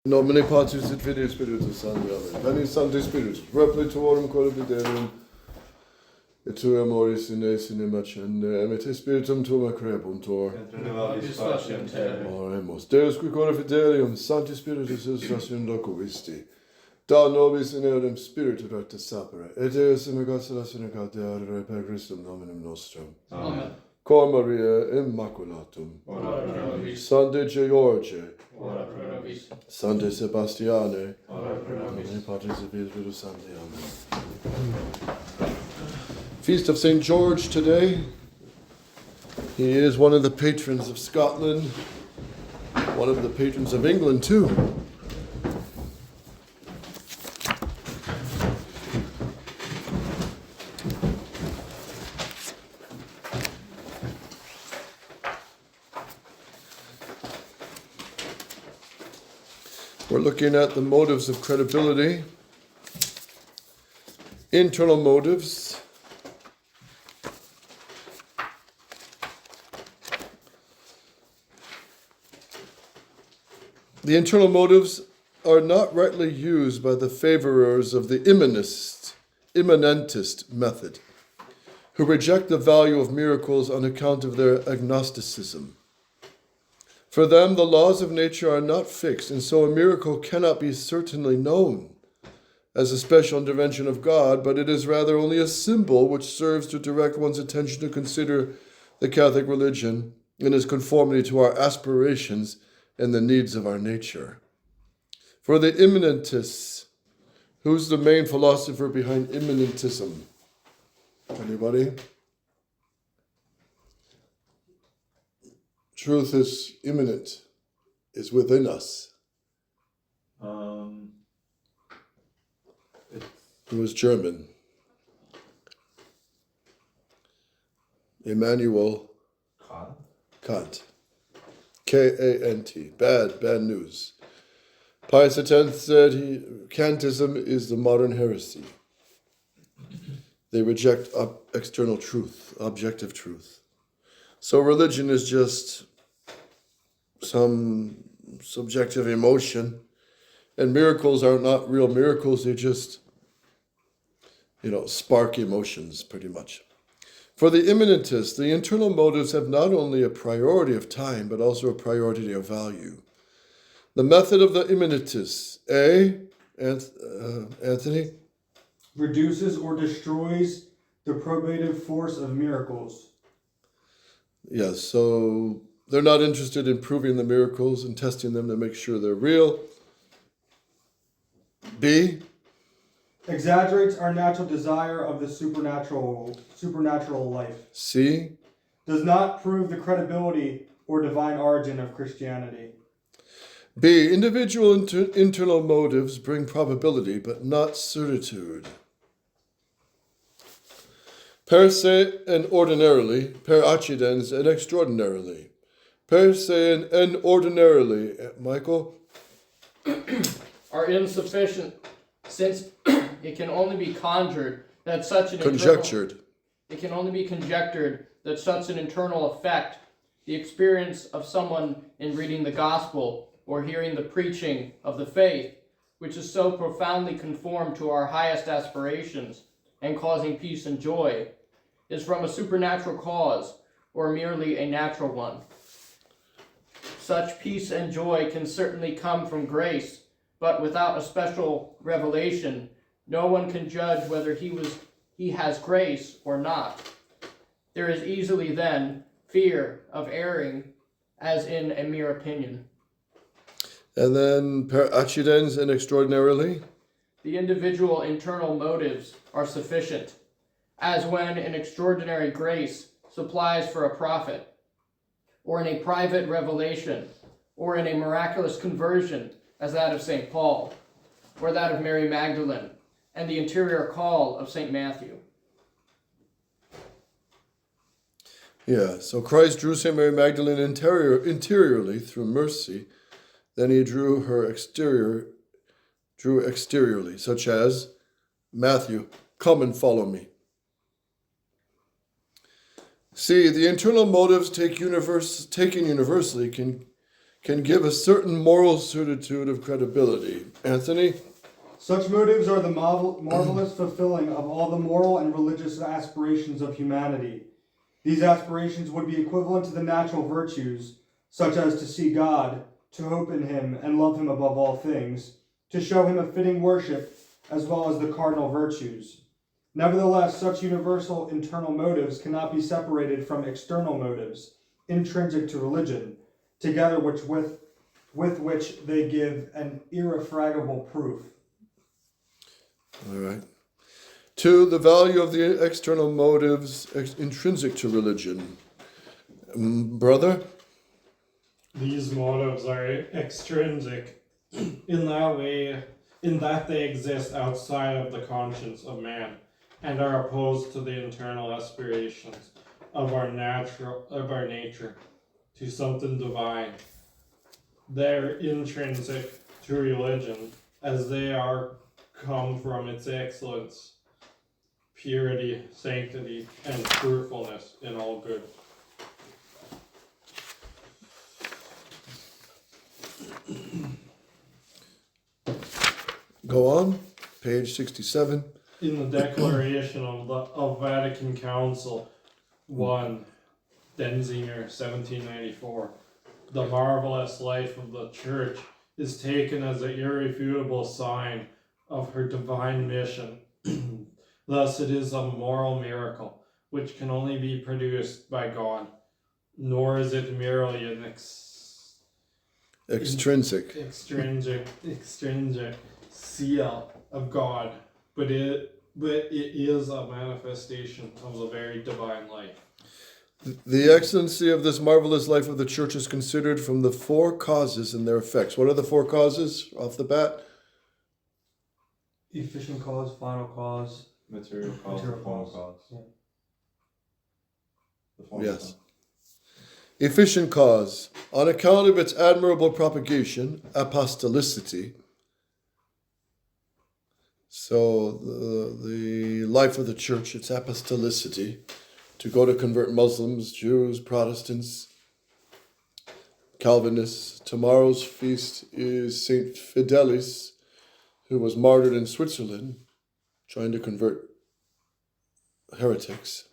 Nomine Patris et Filii et Spiritus Sancti. Amen. Veni Sancti Spiritus, repletorum corrupiderium, et tua amoris in sine macende, et spiritum tuum crepuntur. Et nobis pacem terrae. Oremus. Deus qui corde fidelium, Sancti Spiritus illustrationem locuisti. Da nobis in eodem spiritu recta sapere, et Deus immigrationem caudere per Christum nominum nostrum. Amen. Cor Maria Immaculatum. Ora pro nobis. Sancte George. Ora pro nobis. Sancte Sebastiane. Ora pro nobis. In Patris et Filii et Spiritus Sancti. Amen. Feast of St. George today. He is one of the patrons of Scotland, one of the patrons of England too. We're looking at the motives of credibility, internal motives, the internal motives are not rightly used by the favorers of the immanentist method, who reject the value of miracles on account of their agnosticism. For them, the laws of nature are not fixed, and so a miracle cannot be certainly known as a special intervention of God, but it is rather only a symbol which serves to direct one's attention to consider the Catholic religion in its conformity to our aspirations and the needs of our nature. For the immanentists, who's the main philosopher behind immanentism? Anybody? Truth is immanent, is within us. Who is German? Immanuel Kant. K-A-N-T. Bad news. Pius X said Kantism is the modern heresy. They reject external truth, objective truth. So religion is just some subjective emotion, and miracles are not real miracles. They just, spark emotions pretty much. For the immanentists, the internal motives have not only a priority of time, but also a priority of value. The method of the immanentists, Anthony? Reduces or destroys the probative force of miracles. Yes, so they're not interested in proving the miracles and testing them to make sure they're real. B. Exaggerates our natural desire of the supernatural life. C. Does not prove the credibility or divine origin of Christianity. B. Individual internal motives bring probability, but not certitude. Per se and ordinarily, per accidens and extraordinarily. Per se and ordinarily, Michael? Are insufficient, since it can only be conjured that such an It can only be conjectured that such an internal effect, the experience of someone in reading the gospel or hearing the preaching of the faith, which is so profoundly conformed to our highest aspirations and causing peace and joy, is from a supernatural cause or merely a natural one. Such peace and joy can certainly come from grace, but without a special revelation, no one can judge whether he has grace or not. There is easily then fear of erring, as in a mere opinion. And then per accidens and extraordinarily? The individual internal motives are sufficient, as when an extraordinary grace supplies for a prophet, or in a private revelation, or in a miraculous conversion, as that of St. Paul, or that of Mary Magdalene, and the interior call of St. Matthew. Yeah, so Christ drew St. Mary Magdalene interiorly through mercy, then he drew her exteriorly, such as, Matthew, come and follow me. See, the internal motives taken universally can can give a certain moral certitude of credibility. Anthony? Such motives are the marvelous fulfilling of all the moral and religious aspirations of humanity. These aspirations would be equivalent to the natural virtues, such as to see God, to hope in him and love him above all things, to show him a fitting worship, as well as the cardinal virtues. Nevertheless, such universal internal motives cannot be separated from external motives, intrinsic to religion, together with which they give an irrefragable proof. All right. 2, the value of the external motives intrinsic to religion. Brother? These motives are extrinsic in that they exist outside of the conscience of man and are opposed to the internal aspirations of our nature to something divine. They're intrinsic to religion as they come from its excellence, purity, sanctity, and fruitfulness in all good. Go on. Page 67. In the Declaration of Vatican Council 1, Denzinger, 1794, the marvelous life of the Church is taken as an irrefutable sign of her divine mission. Thus it is a moral miracle, which can only be produced by God, nor is it merely an Extrinsic. extrinsic seal of God, but it is a manifestation of the very divine life. The excellency of this marvelous life of the Church is considered from the 4 causes and their effects. What are the 4 causes off the bat? Efficient cause, final cause, Material cause, material the formal cause. cause. Yeah. The formal Yes. cause. Efficient cause. On account of its admirable propagation, apostolicity. So the life of the Church, its apostolicity, to go to convert Muslims, Jews, Protestants, Calvinists. Tomorrow's feast is Saint Fidelis, who was martyred in Switzerland, trying to convert heretics,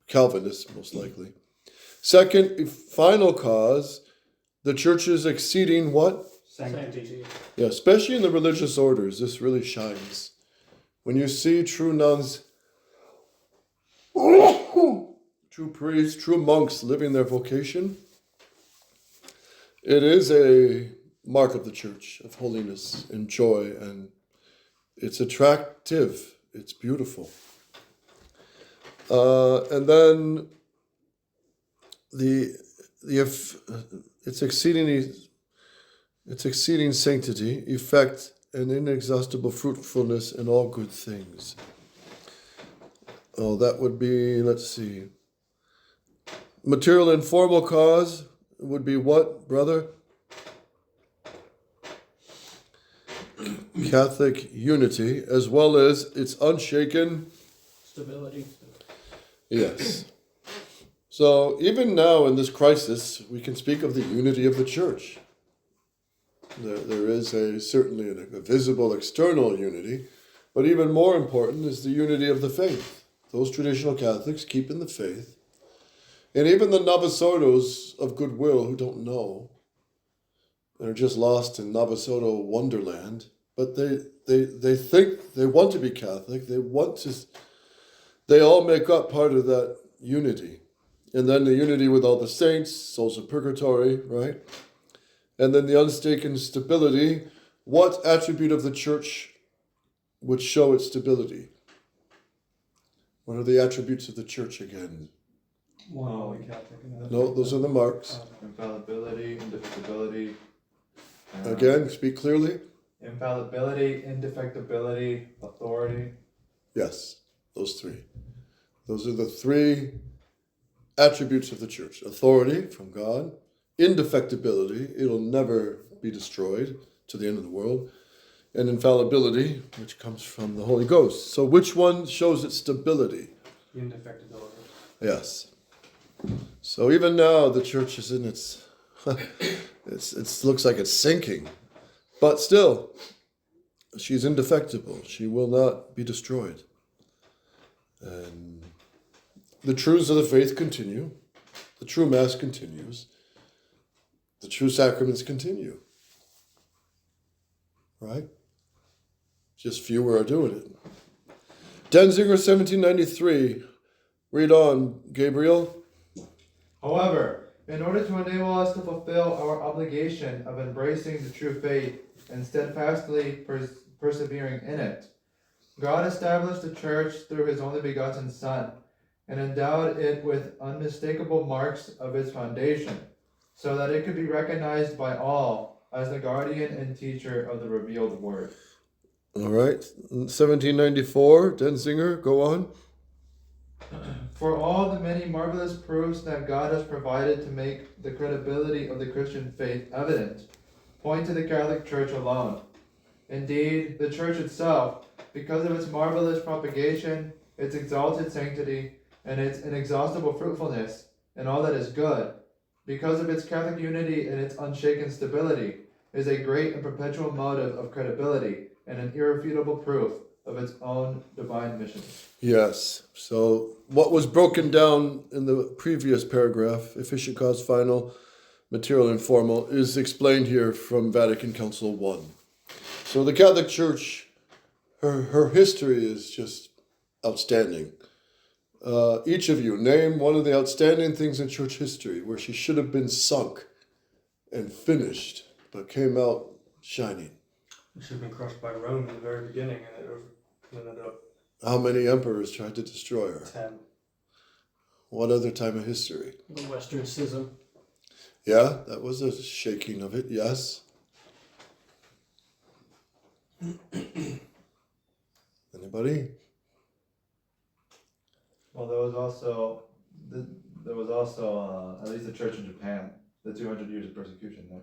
Calvinists most likely. Second, final cause, the Church's exceeding what? Sanctity. Yeah, especially in the religious orders, this really shines. When you see true nuns, true priests, true monks living their vocation, it is a mark of the Church, of holiness and joy, and it's attractive, it's beautiful. And then its exceeding sanctity, effect, and inexhaustible fruitfulness in all good things. Oh, that would be, let's see. Material and formal cause would be what, brother? Catholic unity, as well as its unshaken Stability. Yes. So even now in this crisis, we can speak of the unity of the Church. There is certainly a visible external unity, but even more important is the unity of the faith. Those traditional Catholics keeping the faith, and even the Novus Ordos of goodwill who don't know, and are just lost in Novus Ordo wonderland, but they think they want to be Catholic. They all make up part of that unity. And then the unity with all the saints, souls of purgatory, right? And then the unshaken stability. What attribute of the Church would show its stability? What are the attributes of the Church again? One holy Catholic. No, those are the marks. Infallibility, indefectibility. Again, speak clearly. Infallibility, indefectibility, authority. Yes, those 3. Those are the 3 attributes of the Church. Authority from God, indefectibility, it'll never be destroyed to the end of the world, and infallibility, which comes from the Holy Ghost. So which one shows its stability? Indefectibility. Yes. So even now the Church is in its It looks like it's sinking. But still, she's indefectible. She will not be destroyed. And the truths of the faith continue. The true Mass continues. The true sacraments continue. Right? Just fewer are doing it. Denzinger, 1793. Read on, Gabriel. However, in order to enable us to fulfill our obligation of embracing the true faith and steadfastly persevering in it, God established the Church through his only begotten Son, and endowed it with unmistakable marks of its foundation, so that it could be recognized by all as the guardian and teacher of the revealed word. All right. 1794, Denzinger, go on. For all the many marvelous proofs that God has provided to make the credibility of the Christian faith evident, point to the Catholic Church alone. Indeed, the Church itself, because of its marvelous propagation, its exalted sanctity, and its inexhaustible fruitfulness in all that is good, because of its Catholic unity and its unshaken stability, is a great and perpetual motive of credibility and an irrefutable proof of its own divine mission. Yes. So what was broken down in the previous paragraph, efficient cause final, material informal, is explained here from Vatican Council I. So the Catholic Church, her history is just outstanding. Each of you, name one of the outstanding things in church history where she should have been sunk and finished, but came out shining. It should have been crushed by Rome in the very beginning, and it ended up How many emperors tried to destroy her? 10. What other time of history? The Western Schism. Yeah, that was a shaking of it, yes. Anybody? Well, there was also at least the church in Japan, the 200 years of persecution there.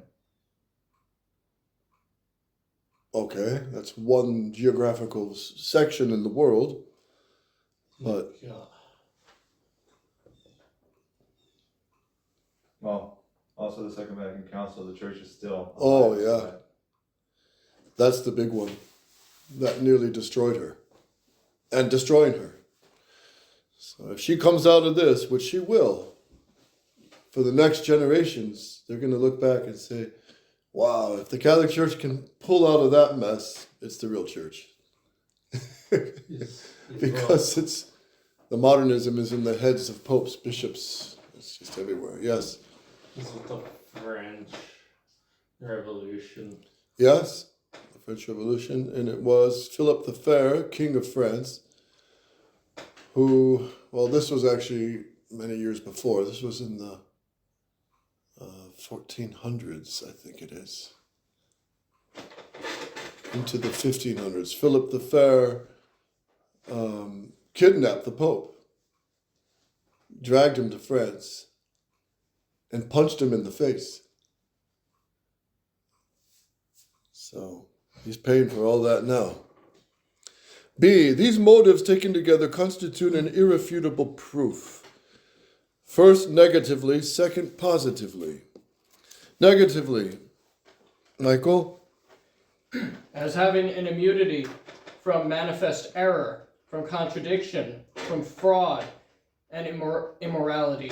Okay, that's one geographical section in the world. But Yeah. Well, also the Second Vatican Council, the church is still Oh, alive, yeah. but that's the big one. That nearly destroyed her. And destroying her. So if she comes out of this, which she will, for the next generations, they're going to look back and say, wow, if the Catholic Church can pull out of that mess, it's the real church. Because it's the modernism is in the heads of popes, bishops. It's just everywhere. Yes. Is it the French Revolution? Yes, the French Revolution. And it was Philip the Fair, King of France, who, well, this was actually many years before. This was in the 1400s, I think it is. Into the 1500s. Philip the Fair kidnapped the Pope, dragged him to France, and punched him in the face. So he's paying for all that now. B, these motives taken together constitute an irrefutable proof. First, negatively, second, positively. Negatively, Michael? As having an immunity from manifest error, from contradiction, from fraud, and immorality.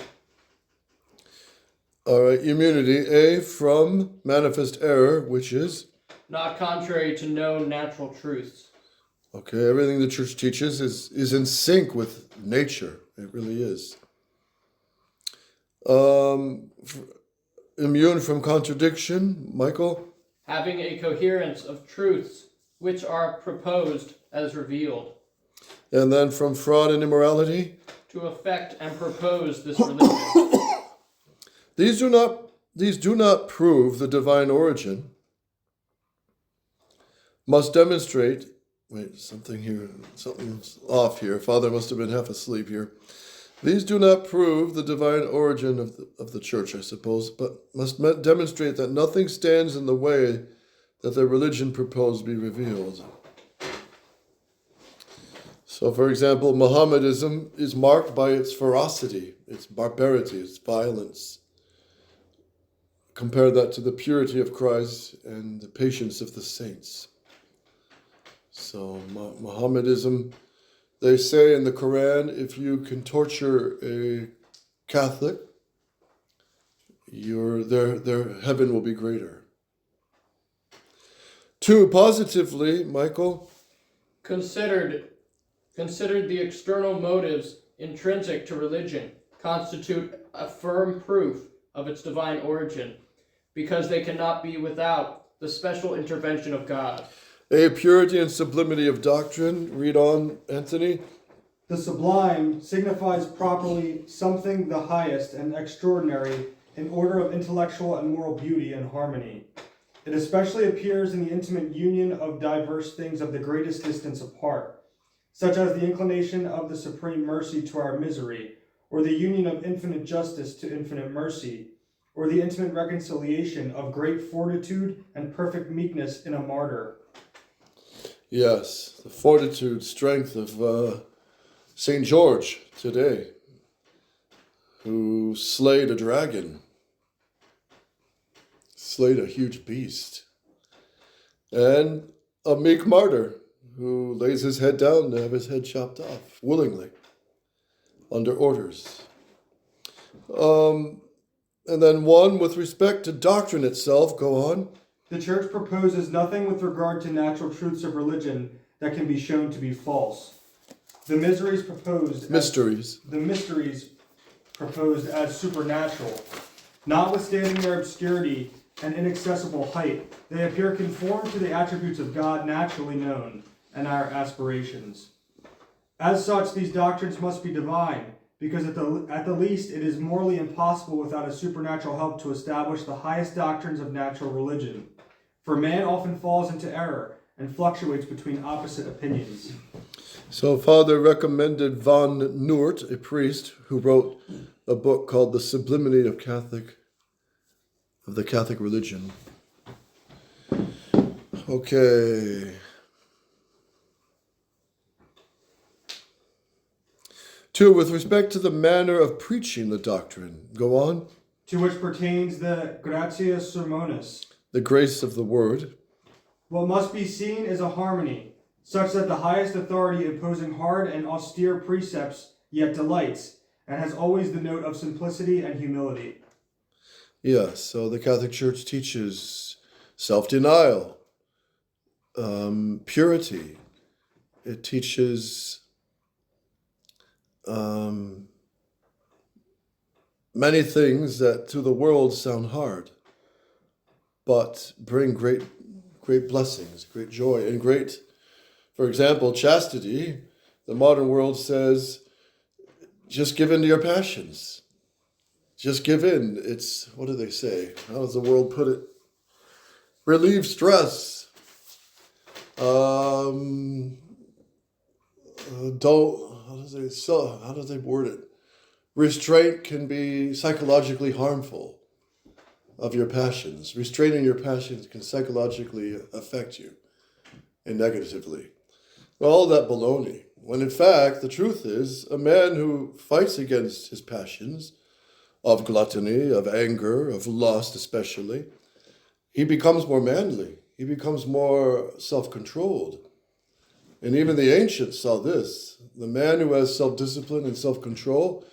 All right, immunity, A, from manifest error, which is? Not contrary to known natural truths. Okay, everything the church teaches is in sync with nature. It really is. Immune from contradiction, Michael? Having a coherence of truths which are proposed as revealed. And then from fraud and immorality? To effect and propose this religion. These do not prove the divine origin. Must demonstrate. Wait, something's off here. Father must have been half asleep here. These do not prove the divine origin of the church, I suppose, but must demonstrate that nothing stands in the way that the religion proposed be revealed. So, for example, Mohammedanism is marked by its ferocity, its barbarity, its violence. compare that to the purity of Christ and the patience of the saints. So Mohammedanism, they say in the Quran, if you can torture a Catholic, their heaven will be greater. 2, positively, Michael. Considered the external motives intrinsic to religion constitute a firm proof of its divine origin, because they cannot be without the special intervention of God. A, purity and sublimity of doctrine. Read on, Anthony. The sublime signifies properly something the highest and extraordinary in order of intellectual and moral beauty and harmony. It especially appears in the intimate union of diverse things of the greatest distance apart, such as the inclination of the supreme mercy to our misery, or the union of infinite justice to infinite mercy, or the intimate reconciliation of great fortitude and perfect meekness in a martyr. Yes, the fortitude, strength of St. George today, who slayed a dragon, slayed a huge beast, and a meek martyr who lays his head down to have his head chopped off willingly under orders. And then 1, with respect to doctrine itself, go on. The Church proposes nothing with regard to natural truths of religion that can be shown to be false. The mysteries proposed as supernatural, notwithstanding their obscurity and inaccessible height, they appear conformed to the attributes of God naturally known and our aspirations. As such, these doctrines must be divine, because at the least it is morally impossible without a supernatural help to establish the highest doctrines of natural religion. For man often falls into error and fluctuates between opposite opinions. So Father recommended von Noort, a priest, who wrote a book called The Sublimity of the Catholic Religion. Okay. 2, with respect to the manner of preaching the doctrine. Go on. To which pertains the gratia sermonis, The grace of the word. What must be seen is a harmony, such that the highest authority imposing hard and austere precepts yet delights, and has always the note of simplicity and humility. Yes, so the Catholic Church teaches self-denial, purity. It teaches many things that to the world sound hard, but bring great blessings, great joy, and great, for example, chastity. The modern world says, just give in to your passions. Just give in. It's, what do they say? How does the world put it? Relieve stress. How do they word it? Restraint can be psychologically harmful of your passions. Restraining your passions can psychologically affect you and negatively. Well, all that baloney. When in fact, the truth is, a man who fights against his passions of gluttony, of anger, of lust especially, he becomes more manly. He becomes more self-controlled. And even the ancients saw this. The man who has self-discipline and self-control,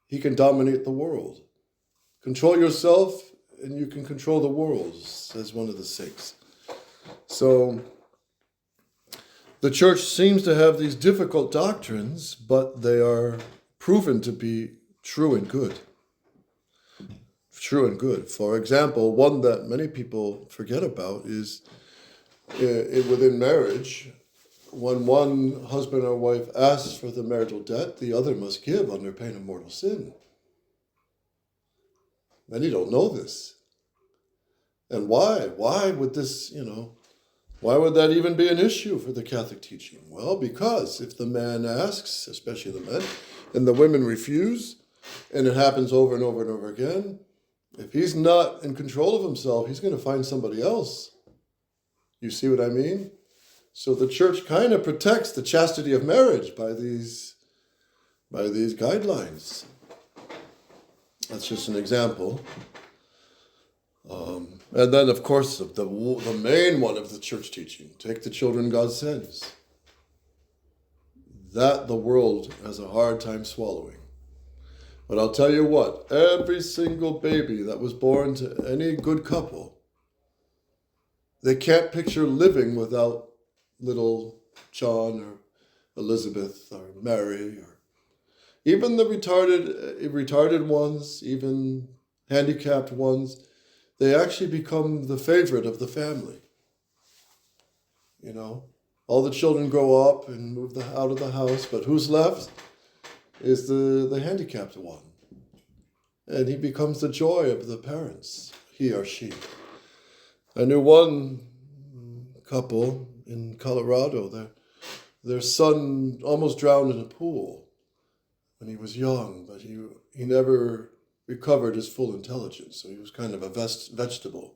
he can dominate the world. Control yourself and you can control the world, says one of the saints. So the church seems to have these difficult doctrines, but they are proven to be true and good. True and good. For example, one that many people forget about is within marriage, when one husband or wife asks for the marital debt, the other must give under pain of mortal sin. Many don't know this. And why? Why would this, why would that even be an issue for the Catholic teaching? Well, because if the man asks, especially the men, and the women refuse, and it happens over and over and over again, if he's not in control of himself, he's going to find somebody else. You see what I mean? So the church kind of protects the chastity of marriage by these guidelines. That's just an example. And then, of course, the main one of the church teaching, take the children God sends. That the world has a hard time swallowing. But I'll tell you what, every single baby that was born to any good couple, they can't picture living without little John or Elizabeth or Mary, or even the retarded ones, even handicapped ones. They actually become the favorite of the family. You know, all the children grow up and move out of the house, but who's left is the handicapped one. And he becomes the joy of the parents, he or she. I knew one couple in Colorado, their son almost drowned in a pool when he was young, but he never recovered his full intelligence, so he was kind of a vegetable.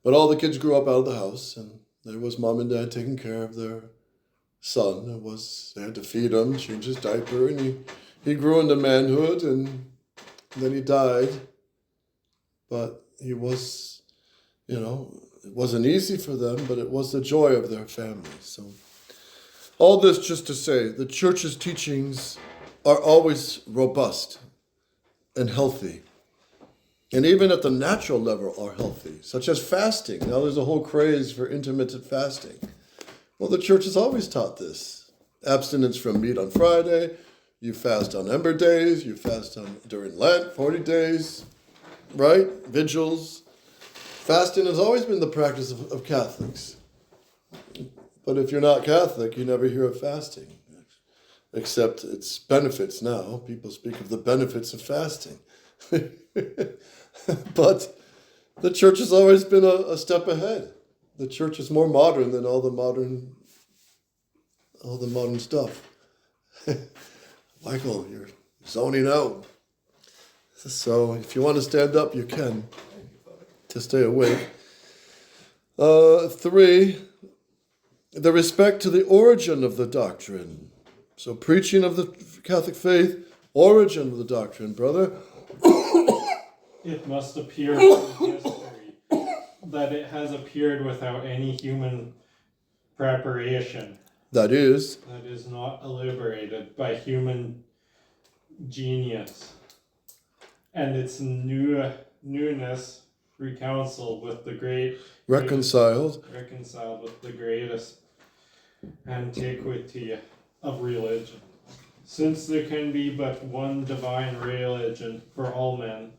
But all the kids grew up out of the house, and there was mom and dad taking care of their son. They had to feed him, change his diaper, and he grew into manhood, and then he died. But he was, it wasn't easy for them, but it was the joy of their family. So all this just to say, the church's teachings are always robust and healthy. And even at the natural level are healthy, such as fasting. Now there's a whole craze for intermittent fasting. Well, the church has always taught this. Abstinence from meat on Friday, you fast on Ember days, you fast during Lent, 40 days, right? Vigils. Fasting has always been the practice of Catholics. But if you're not Catholic, you never hear of fasting. Except its benefits now. People speak of the benefits of fasting. But the church has always been a step ahead. The church is more modern than all the modern stuff. Michael, you're zoning out. So if you want to stand up, you can, to stay awake. 3, the respect to the origin of the doctrine. So preaching of the Catholic faith, origin of the doctrine, brother. It must appear from history that it has appeared without any human preparation. That is not elaborated by human genius. And its newness reconciled with the reconciled with the greatest antiquity of religion. Since there can be but one divine religion for all men,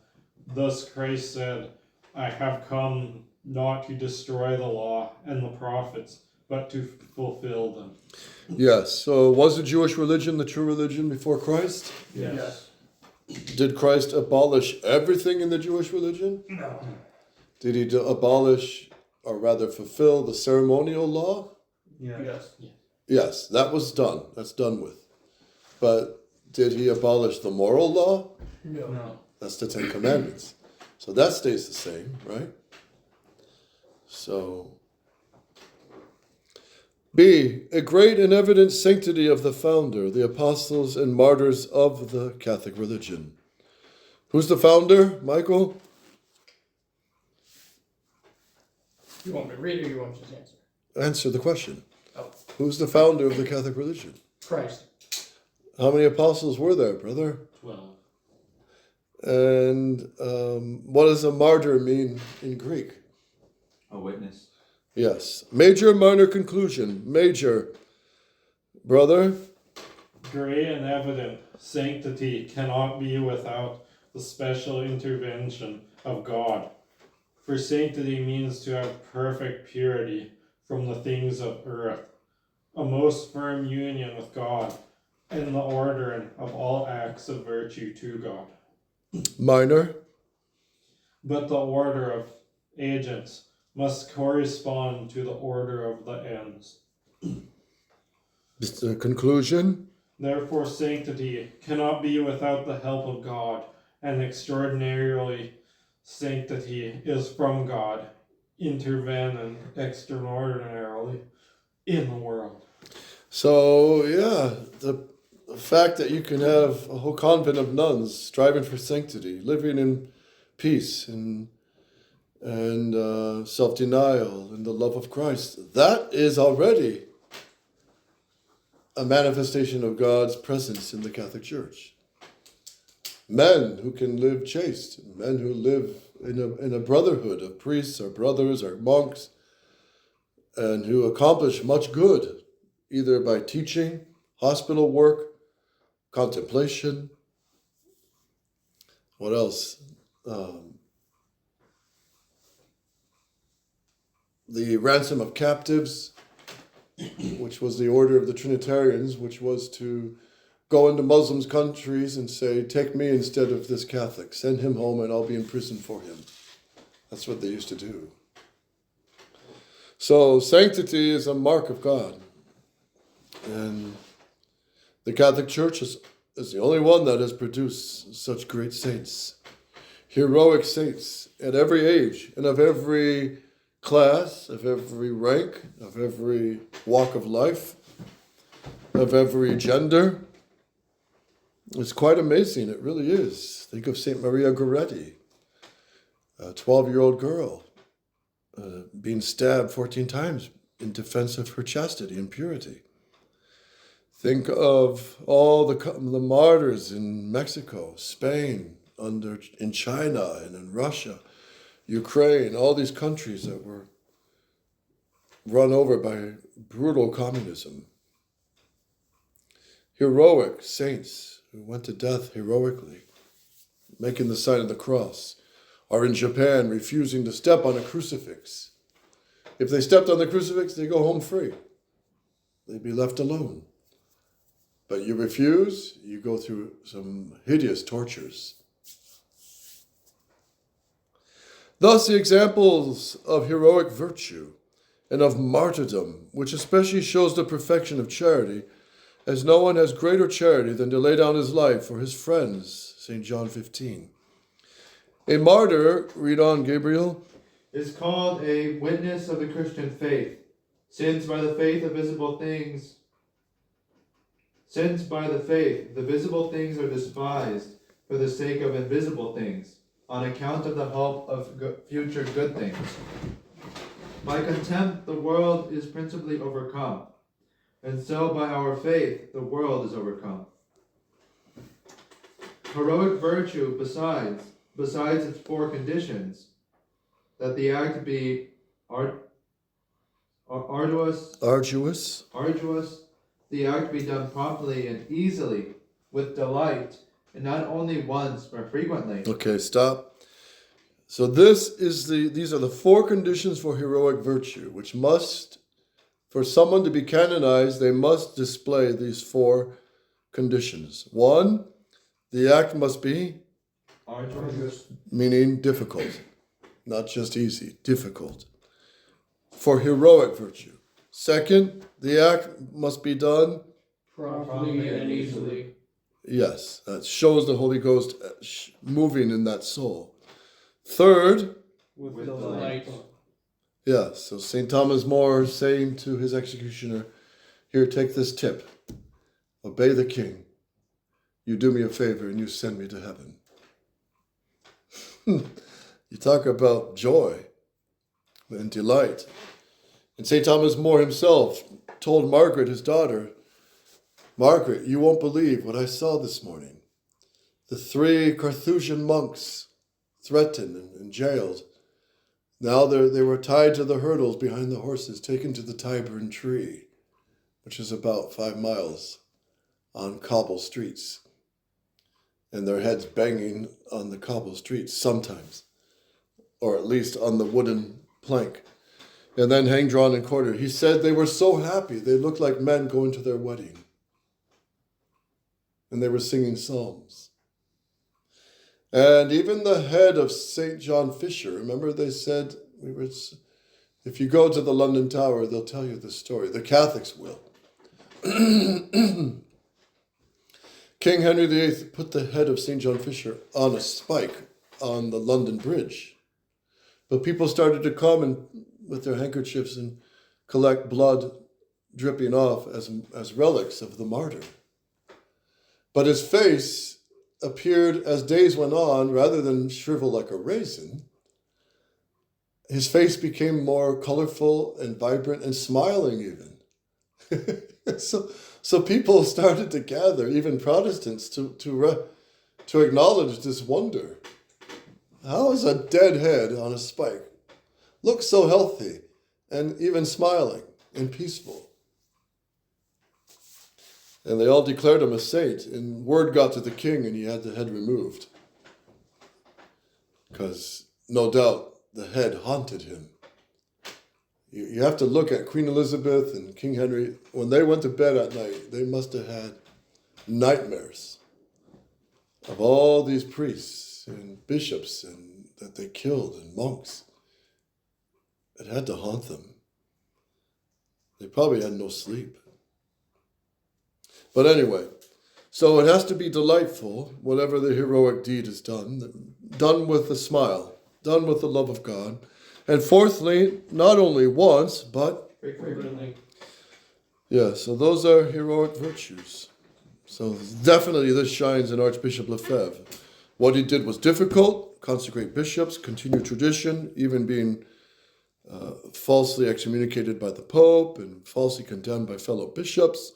thus Christ said, I have come not to destroy the law and the prophets, but to fulfill them. Yes, so was the Jewish religion the true religion before Christ? Yes. Did Christ abolish everything in the Jewish religion? No. Did he abolish, or rather fulfill, the ceremonial law? Yes. Yes, that was done. That's done with. But did he abolish the moral law? No. That's the 10 Commandments. So that stays the same, right? So, B, a great and evident sanctity of the founder, the apostles and martyrs of the Catholic religion. Who's the founder, Michael? You want me to read it or you want to just answer? Answer the question. Oh. Who's the founder of the Catholic religion? Christ. How many apostles were there, brother? 12. And what does a martyr mean in Greek? A witness. Yes. Major, minor conclusion. Major. Brother? Great and evident sanctity cannot be without the special intervention of God. For sanctity means to have perfect purity from the things of earth, a most firm union with God, and the ordering of all acts of virtue to God. Minor. But the order of agents must correspond to the order of the ends. Conclusion. Therefore, sanctity cannot be without the help of God, and extraordinarily sanctity is from God, intervening extraordinarily in the world. So, yeah, the fact that you can have a whole convent of nuns striving for sanctity, living in peace and self-denial and the love of Christ. That is already a manifestation of God's presence in the Catholic Church. Men who can live chaste, men who live in a brotherhood of priests or brothers or monks, and who accomplish much good, either by teaching, hospital work, contemplation. What else? The ransom of captives, which was the order of the Trinitarians, which was to go into Muslims' countries and say, take me instead of this Catholic. Send him home and I'll be in prison for him. That's what they used to do. So sanctity is a mark of God. And the Catholic Church is the only one that has produced such great saints. Heroic saints at every age and of every class, of every rank, of every walk of life, of every gender. It's quite amazing, it really is. Think of St. Maria Goretti, a 12-year-old girl, being stabbed 14 times in defense of her chastity and purity. Think of all the martyrs in Mexico, Spain, in China and in Russia, Ukraine, all these countries that were run over by brutal communism. Heroic saints who went to death heroically, making the sign of the cross, are in Japan refusing to step on a crucifix. If they stepped on the crucifix, they go home free. They'd be left alone. But you refuse, you go through some hideous tortures. Thus, the examples of heroic virtue and of martyrdom, which especially shows the perfection of charity, as no one has greater charity than to lay down his life for his friends, St. John 15. A martyr, read on, Gabriel, is called a witness of the Christian faith, since by the faith the visible things are despised for the sake of invisible things, on account of the hope of future good things. By contempt the world is principally overcome, and so by our faith the world is overcome. Heroic virtue, besides its four conditions, that the act be arduous, the act be done promptly and easily, with delight, and not only once, but frequently. Okay, stop. So these are the four conditions for heroic virtue, which must, for someone to be canonized, they must display these four conditions. One, the act must be Arduous. Meaning difficult, not just easy, difficult. For heroic virtue. Second, the act must be done Promptly and easily. Yes, that shows the Holy Ghost moving in that soul. Third, With Delight. yes, so St. Thomas More saying to his executioner, here, take this tip. Obey the king. You do me a favor and you send me to heaven. You talk about joy and delight. And St. Thomas More himself told Margaret, his daughter, Margaret, you won't believe what I saw this morning. The 3 Carthusian monks threatened and jailed. Now they were tied to the hurdles behind the horses, taken to the Tyburn Tree, which is about 5 miles on cobble streets. And their heads banging on the cobble streets sometimes, or at least on the wooden plank. And then hang drawn and quartered. He said they were so happy, they looked like men going to their wedding. And they were singing psalms. And even the head of St. John Fisher, remember they said, if you go to the London Tower, they'll tell you the story. The Catholics will. King Henry VIII put the head of St. John Fisher on a spike on the London Bridge. But people started to come and with their handkerchiefs and collect blood dripping off as relics of the martyr. But his face appeared as days went on, rather than shrivel like a raisin, his face became more colorful and vibrant and smiling even. So people started to gather, even Protestants, to acknowledge this wonder. How is a dead head on a spike look so healthy and even smiling and peaceful? And they all declared him a saint, and word got to the king and he had the head removed. Because no doubt the head haunted him. You have to look at Queen Elizabeth and King Henry. When they went to bed at night, they must have had nightmares of all these priests and bishops and that they killed and monks. It had to haunt them. They probably had no sleep. But anyway, so it has to be delightful, whatever the heroic deed is done with a smile, done with the love of God. And fourthly, not only once, but Frequently. yeah, so those are heroic virtues. So definitely this shines in Archbishop Lefebvre. What he did was difficult: consecrate bishops, continue tradition, even being falsely excommunicated by the Pope and falsely condemned by fellow bishops.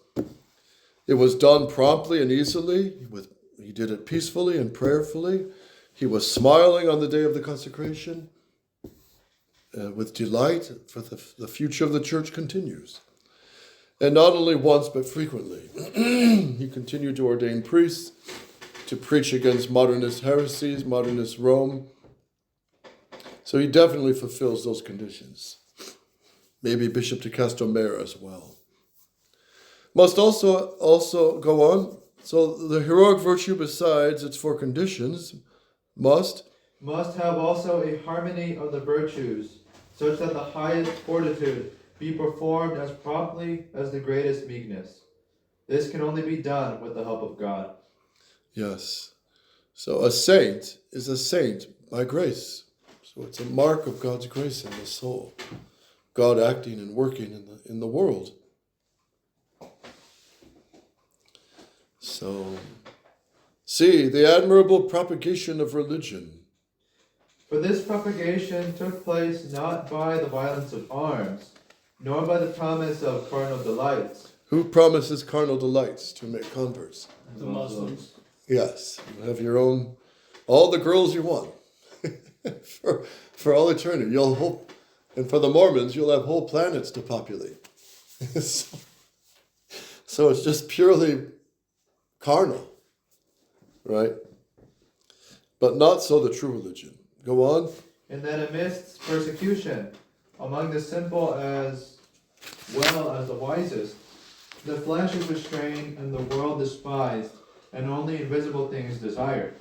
It was done promptly and easily. He did it peacefully and prayerfully. He was smiling on the day of the consecration with delight, for the future of the church continues. And not only once, but frequently. He continued to ordain priests to preach against modernist heresies, modernist Rome. So he definitely fulfills those conditions. Maybe Bishop de Castelmayor as well. Must also go on. So the heroic virtue, besides its four conditions, must have also a harmony of the virtues, such that the highest fortitude be performed as promptly as the greatest meekness. This can only be done with the help of God. Yes. So a saint is a saint by grace. So it's a mark of God's grace in the soul. God acting and working in the world. So, see, the admirable propagation of religion. For this propagation took place not by the violence of arms, nor by the promise of carnal delights. Who promises carnal delights to make converts? The Muslims. Yes, you have your own, all the girls you want for all eternity. You'll hope, and for the Mormons, you'll have whole planets to populate. So it's just purely carnal, right? But not so the true religion. Go on. And that amidst persecution, among the simple as well as the wisest, the flesh is restrained and the world despised, and only invisible things desired.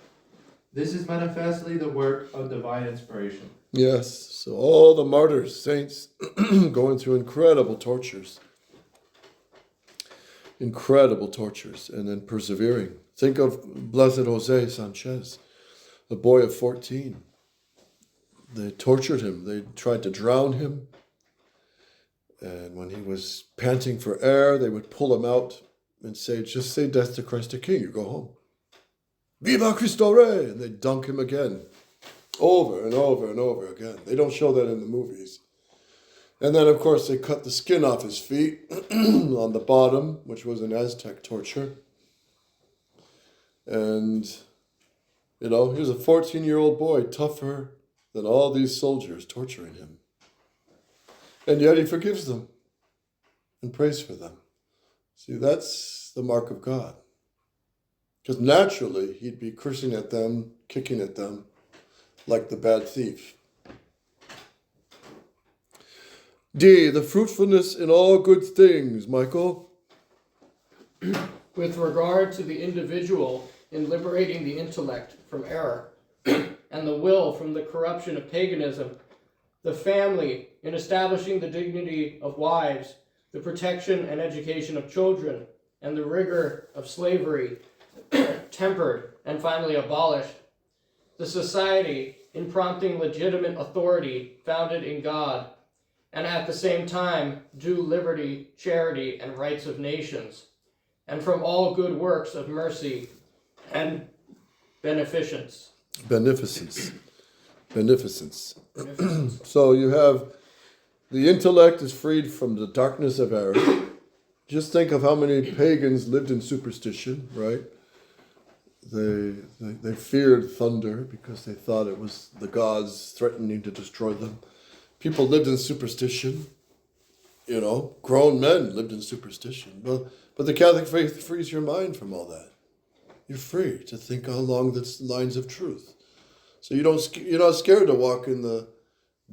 This is manifestly the work of divine inspiration. Yes, so all the martyrs, saints, going through incredible tortures, and then persevering. Think of Blessed Jose Sanchez, a boy of 14. They tortured him. They tried to drown him. And when he was panting for air, they would pull him out and say, just say death to Christ the King, you go home. Viva Cristo Rey! And they dunk him again, over and over and over again. They don't show that in the movies. And then, of course, they cut the skin off his feet on the bottom, which was an Aztec torture. And, he was a 14-year-old boy, tougher than all these soldiers torturing him. And yet he forgives them and prays for them. See, that's the mark of God. Because naturally, he'd be cursing at them, kicking at them, like the bad thief. D, the fruitfulness in all good things, Michael. With regard to the individual in liberating the intellect from error and the will from the corruption of paganism, the family in establishing the dignity of wives, the protection and education of children, and the rigor of slavery, tempered and finally abolished, the society in prompting legitimate authority founded in God, and at the same time due liberty, charity, and rights of nations, and from all good works of mercy, and beneficence. Beneficence. Beneficence. Beneficence. So you have the intellect is freed from the darkness of error. Just think of how many pagans lived in superstition, right? They feared thunder because they thought it was the gods threatening to destroy them. People lived in superstition. You know, grown men lived in superstition. But the Catholic faith frees your mind from all that. You're free to think along the lines of truth. So you're not scared to walk in the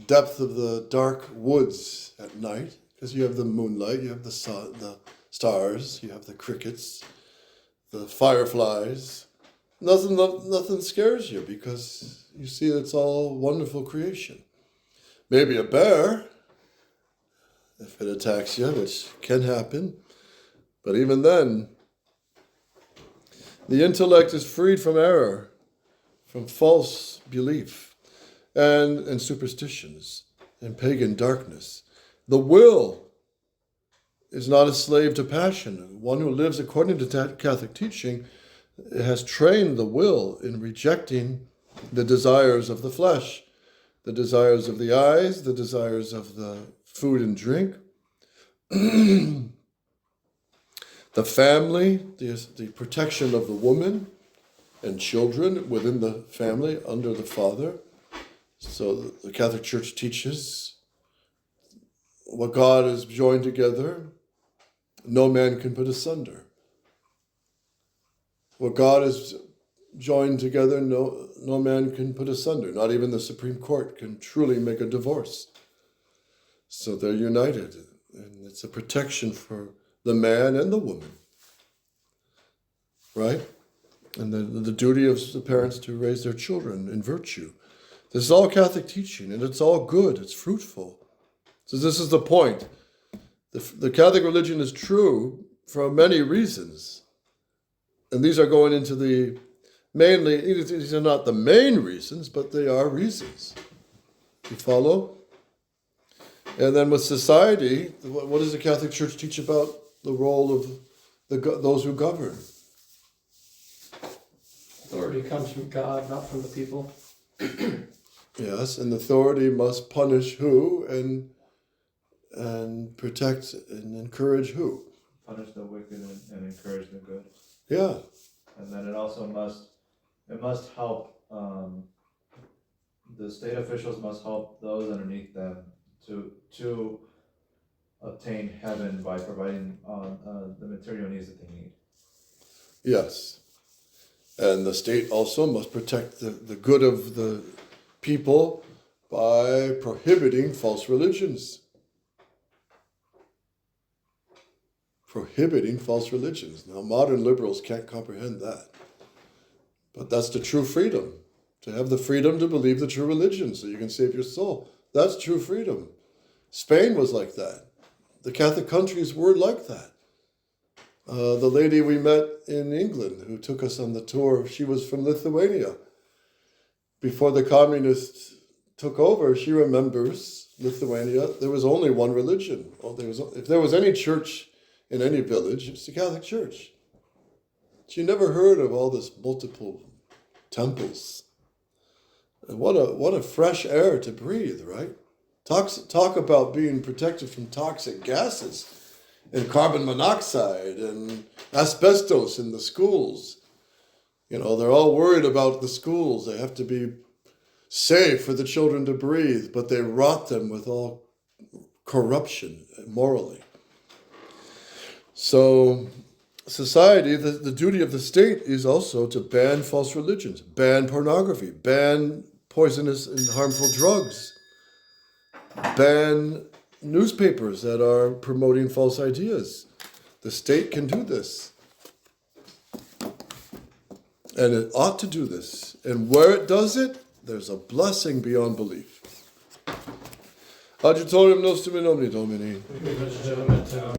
depth of the dark woods at night because you have the moonlight, you have the sun, the stars, you have the crickets, the fireflies. Nothing scares you because you see it's all wonderful creation. Maybe a bear, if it attacks you, which can happen. But even then, the intellect is freed from error, from false belief, and superstitions, and pagan darkness. The will is not a slave to passion. One who lives according to Catholic teaching has trained the will in rejecting the desires of the flesh, the desires of the eyes, the desires of the food and drink, the family, the protection of the woman and children within the family under the father. So the Catholic Church teaches what God has joined together, no man can put asunder. What God has joined together, no man can put asunder. Not even the Supreme Court can truly make a divorce. So they're united, and it's a protection for the man and the woman, right? And the duty of the parents to raise their children in virtue. This is all Catholic teaching, and it's all good, it's fruitful. So this is the point. The Catholic religion is true for many reasons. And these are going into these are not the main reasons, but they are reasons. You follow? And then with society, what does the Catholic Church teach about the role of those who govern? Authority comes from God, not from the people. Yes, and authority must punish who and protect and encourage who? Punish the wicked and encourage the good. Yeah. And then it also must help, the state officials must help those underneath them to obtain heaven by providing the material needs that they need. Yes. And the state also must protect the good of the people by prohibiting false religions. Prohibiting false religions. Now, modern liberals can't comprehend that. But that's the true freedom. To have the freedom to believe the true religion so you can save your soul. That's true freedom. Spain was like that. The Catholic countries were like that. The lady we met in England who took us on the tour, she was from Lithuania. Before the communists took over, she remembers Lithuania, there was only one religion. If there was any church in any village, it's the Catholic Church. She never heard of all this multiple temples. And what a fresh air to breathe, right? Talk about being protected from toxic gases and carbon monoxide and asbestos in the schools. You know, they're all worried about the schools. They have to be safe for the children to breathe, but they rot them with all corruption morally. So society, the duty of the state is also to ban false religions, ban pornography, ban poisonous and harmful drugs, ban newspapers that are promoting false ideas. The state can do this. And it ought to do this. And where it does it, there's a blessing beyond belief. Adiutorium nostrum in nomine Domini.